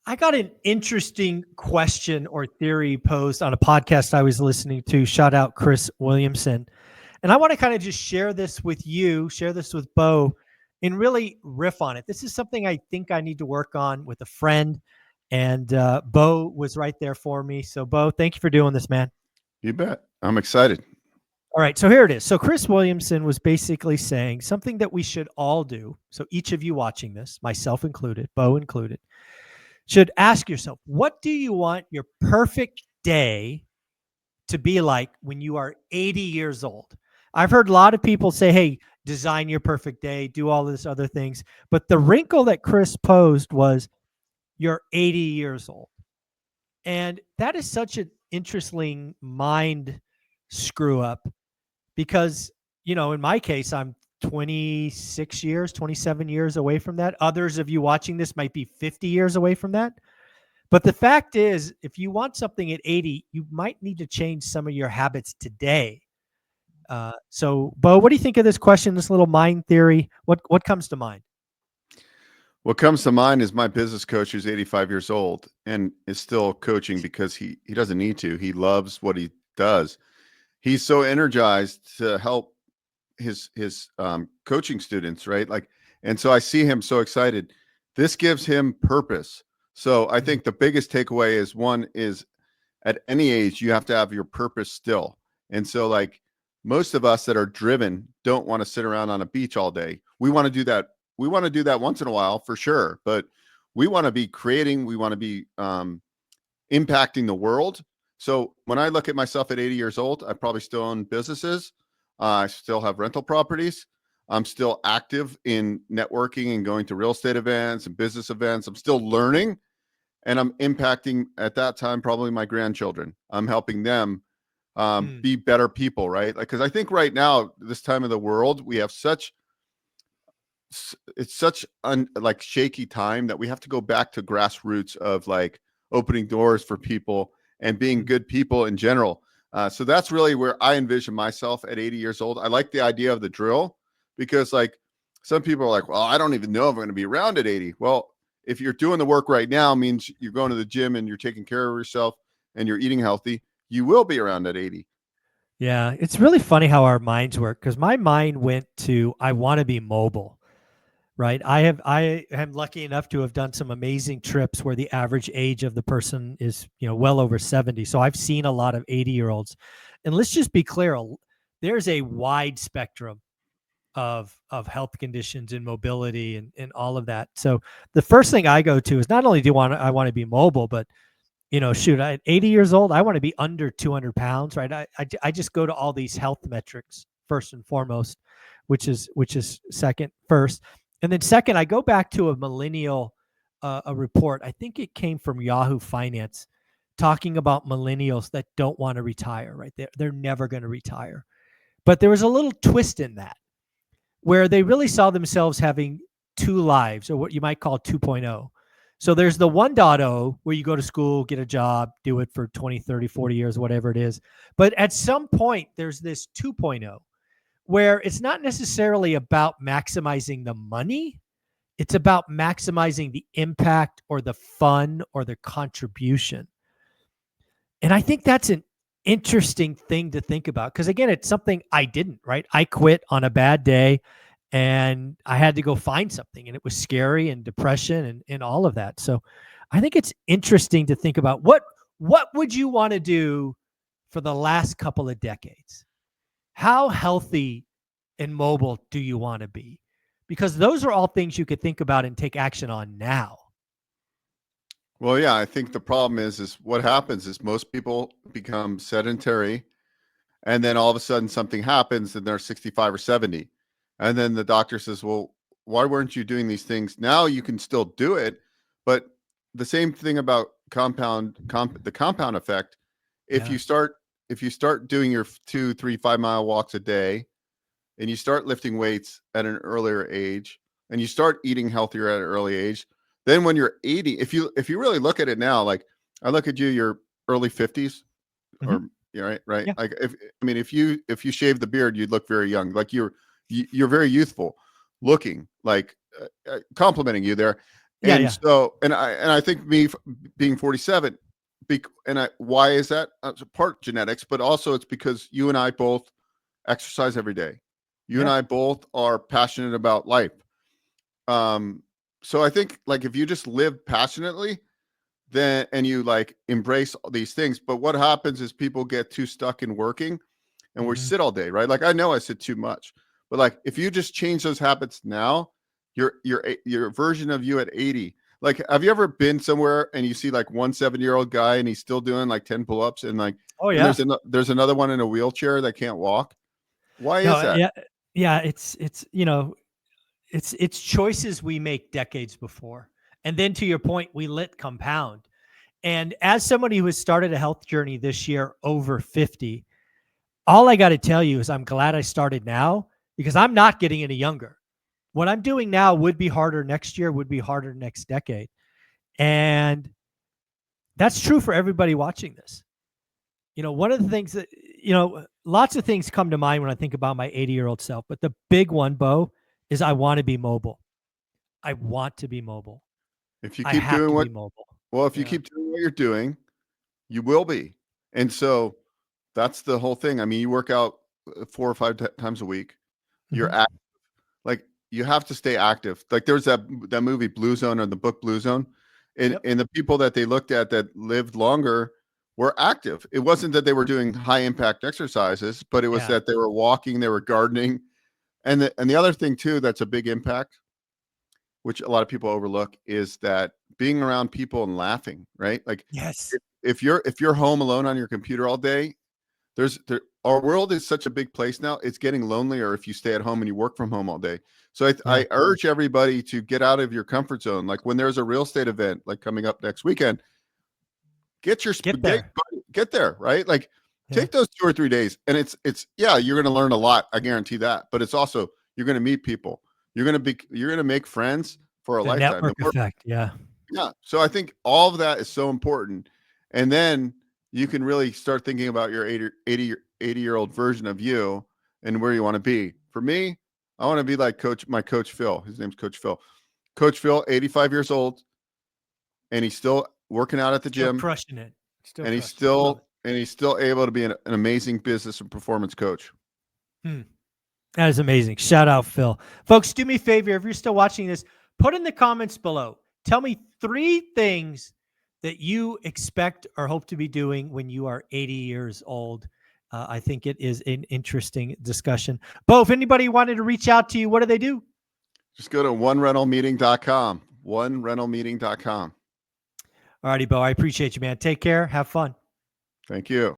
I got an interesting question or theory posed on a podcast I was listening to. Shout out Chris Williamson. And I want to kind of just share this with you, share this with Bo, and really riff on it. This is something I think I need to work on with a friend. And Bo was right there for me. So, Bo, thank you for doing this, man. You bet. I'm excited. All right. So, here it is. So, Chris Williamson was basically saying something that we should all do. So, each of you watching this, myself included, Bo included, should ask yourself, what do you want your perfect day to be like when you are 80 years old? I've heard a lot of people say, hey, design your perfect day, do all this other things. But the wrinkle that Chris posed was you're 80 years old. And that is such an interesting mind screw up because, in my case, I'm 26 years, 27 years away from that. Others of you watching this might be 50 years away from that. But the fact is, if you want something at 80, you might need to change some of your habits today. So, Bo, what do you think of this question, this little mind theory? What comes to mind? What comes to mind is my business coach who's 85 years old and is still coaching because he doesn't need to. He loves what he does. He's so energized to help his coaching students, right? And so I see him so excited. This gives him purpose. So I think the biggest takeaway is one is at any age, you have to have your purpose still. And so most of us that are driven don't want to sit around on a beach all day. We want to do that. We want to do that once in a while for sure, but we want to be creating, we want to be impacting the world. So when I look at myself at 80 years old, I probably still own businesses. I still have rental properties. I'm still active in networking and going to real estate events and business events. I'm still learning, and I'm impacting at that time probably my grandchildren. I'm helping them be better people, right? Because I think right now, this time of the world, we have it's such shaky time that we have to go back to grassroots of opening doors for people and being good people in general. So that's really where I envision myself at 80 years old. I like the idea of the drill because some people are like, well, I don't even know if I'm going to be around at 80. Well, if you're doing the work right now, means you're going to the gym and you're taking care of yourself and you're eating healthy, you will be around at 80. Yeah, it's really funny how our minds work because my mind went to, I want to be mobile. Right. I am lucky enough to have done some amazing trips where the average age of the person is, well over 70. So I've seen a lot of 80-year-olds. And let's just be clear, there's a wide spectrum of health conditions and mobility and all of that. So the first thing I go to is not only I want to be mobile, but shoot, at 80 years old, I want to be under 200 pounds, right? I just go to all these health metrics first and foremost, which is second. First. And then second, I go back to a millennial a report. I think it came from Yahoo Finance talking about millennials that don't want to retire, right? They're never going to retire. But there was a little twist in that where they really saw themselves having two lives, or what you might call 2.0. So there's the 1.0 where you go to school, get a job, do it for 20, 30, 40 years, whatever it is. But at some point, there's this 2.0 where it's not necessarily about maximizing the money. It's about maximizing the impact or the fun or the contribution. And I think that's an interesting thing to think about because, again, it's something I didn't, right? I quit on a bad day and I had to go find something, and it was scary and depression and all of that. So I think it's interesting to think about what would you want to do for the last couple of decades? How healthy and mobile do you want to be? Because those are all things you could think about and take action on now. Well, yeah, I think the problem is what happens is most people become sedentary, and then all of a sudden something happens and they're 65 or 70. And then the doctor says, well, why weren't you doing these things? Now you can still do it. But the same thing about the compound effect. If you start doing your 2, 3, 5 mile walks a day, and you start lifting weights at an earlier age, and you start eating healthier at an early age, then when you're 80, if you really look at it now, I look at you, you're early 50s, or right. Yeah. If you shave the beard, you'd look very young. You're very youthful looking, complimenting you there. Yeah, And yeah. so, and I think me being 47, why is that? It's a part genetics, but also it's because you and I both exercise every day. You and Yeah. I both are passionate about life. So I think like if you just live passionately, then and you like embrace all these things, but what happens is people get too stuck in working and we Mhm. sit all day, right? Like I know I sit too much, but like if you just change those habits now, your version of you at 80. Like, have you ever been somewhere and you see like 1 7-year-old guy and he's still doing like 10 pull-ups and like, Oh, and yeah. there's another one in a wheelchair that can't walk. Why is No, that? yeah. Yeah, it's, it's choices we make decades before. And then to your point, we let compound. And as somebody who has started a health journey this year over 50, all I got to tell you is I'm glad I started now because I'm not getting any younger. What I'm doing now would be harder next year, would be harder next decade. And that's true for everybody watching this. One of the things that, lots of things come to mind when I think about my 80-year-old self, but the big one, Bo, is I want to be mobile. I want to be mobile. If you I keep have doing to what, be mobile. well, if you Yeah. keep doing what you're doing, you will be. And so that's the whole thing. I mean, you work out 4 or 5 times a week. You're Mhm. like you have to stay active. Like there's that movie Blue Zone or the book Blue Zone, and Yep. the people that they looked at that lived longer were active. It wasn't that they were doing high impact exercises, but it was Yeah. that they were walking, they were gardening, and the other thing too that's a big impact, which a lot of people overlook, is that being around people and laughing. Right, like Yes. if you're home alone on your computer all day, our world is such a big place now. It's getting lonelier if you stay at home and you work from home all day. So Yeah. I urge everybody to get out of your comfort zone. Like when there's a real estate event like coming up next weekend, get your Get there. get there, right? Like Yeah. take those 2 or 3 days, and it's yeah, you're going to learn a lot. I guarantee that. But it's also you're going to meet people. You're going to make friends for a The lifetime. network effect. Yeah. Yeah. So I think all of that is so important. And then you can really start thinking about your 80-year-old version of you and where you want to be. For me, I want to be like my coach Phil. His name's Coach Phil. Coach Phil, 85 years old, and he's still working out at the Still gym, crushing it. Still and crushing it. I love it. he's still able to be an amazing business and performance coach. Hmm. That is amazing. Shout out, Phil. Folks, do me a favor. If you're still watching this, put in the comments below. Tell me 3 things that you expect or hope to be doing when you are 80 years old. I think it is an interesting discussion. Bo, if anybody wanted to reach out to you, what do they do? Just go to onerentalmeeting.com. Onerentalmeeting.com. All righty, Bo. I appreciate you, man. Take care. Have fun. Thank you.